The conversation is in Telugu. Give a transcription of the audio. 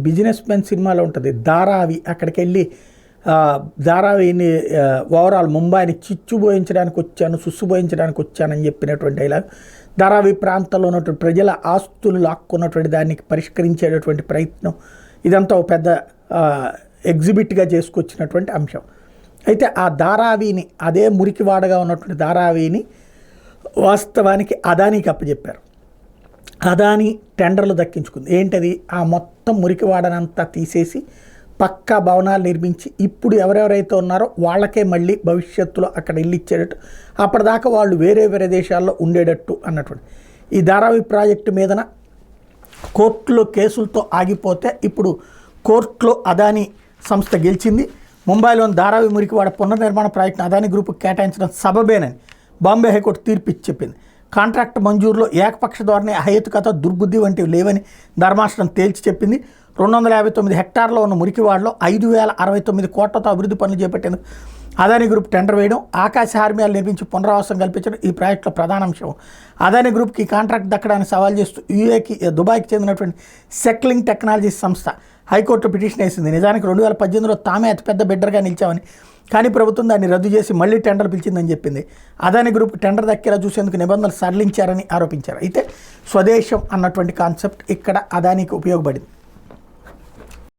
బిజినెస్ మ్యాన్ సినిమాలో ఉంటుంది ధారావి. అక్కడికి వెళ్ళి ధారావిని ఓవరాల్ ముంబైని చిచ్చుబోయించడానికి వచ్చాను, సుస్సుబోయించడానికి వచ్చానని చెప్పినటువంటి డైలాగ్. ధారావి ప్రాంతంలో ఉన్నటువంటి ప్రజల ఆస్తులు లాక్కున్నటువంటి దాన్ని పరిష్కరించేటటువంటి ప్రయత్నం, ఇదంతా ఒక పెద్ద ఎగ్జిబిట్గా చేసుకొచ్చినటువంటి అంశం. అయితే ఆ ధారావిని, అదే మురికివాడగా ఉన్నటువంటి ధారావిని వాస్తవానికి అదానికి అప్పచెప్పారు. అదాని టెండర్లు దక్కించుకుంది. ఏంటది? ఆ మొత్తం మురికివాడనంతా తీసేసి పక్కా భవనాలు నిర్మించి ఇప్పుడు ఎవరెవరైతే ఉన్నారో వాళ్ళకే మళ్ళీ భవిష్యత్తులో అక్కడ ఇల్లు ఇచ్చేటట్టు, అప్పటిదాకా వాళ్ళు వేరే వేరే దేశాల్లో ఉండేటట్టు అన్నటువంటి. ఈ ధారావి ప్రాజెక్టు మీదన కోర్టులో కేసులతో ఆగిపోతే ఇప్పుడు కోర్టులో అదాని సంస్థ గెలిచింది. ముంబైలోని ధారావి మురికివాడ పునర్నిర్మాణ ప్రాజెక్టును అదాని గ్రూపుకు కేటాయించడం సబబేనని బాంబే హైకోర్టు తీర్పు ఇచ్చి చెప్పింది. కాంట్రాక్ట్ మంజూరులో ఏకపక్ష ధోరణి, అహేతుకత, దుర్బుద్ధి వంటివి లేవని ధర్మాసనం తేల్చి చెప్పింది. 259 హెక్టార్లో ఉన్న మురికివాడలో 5,069 కోట్లతో అభివృద్ధి పనులు చేపట్టేందుకు అదాని గ్రూప్ టెండర్ వేయడం, ఆకాశ హార్మ్యాలు నిర్మించి పునరావాసం కల్పించడం ఈ ప్రాజెక్టులో ప్రధాన అంశం. అదాని గ్రూప్కి ఈ కాంట్రాక్ట్ దక్కడానికి సవాల్ చేస్తూ దుబాయ్కి చెందినటువంటి సెక్లింగ్ టెక్నాలజీస్ సంస్థ హైకోర్టు పిటిషన్ వేసింది. నిజానికి 2018లో తామే అతిపెద్ద బిడ్డర్గా నిలిచామని, కానీ ప్రభుత్వం దాన్ని రద్దు చేసి మళ్ళీ టెండర్ పిలిచిందని చెప్పింది. అదాని గ్రూప్ టెండర్ దక్కేలా చూసేందుకు నిబంధనలు సడలించారని ఆరోపించారు. అయితే స్వదేశం అన్నటువంటి కాన్సెప్ట్ ఇక్కడ అదానికి ఉపయోగపడింది.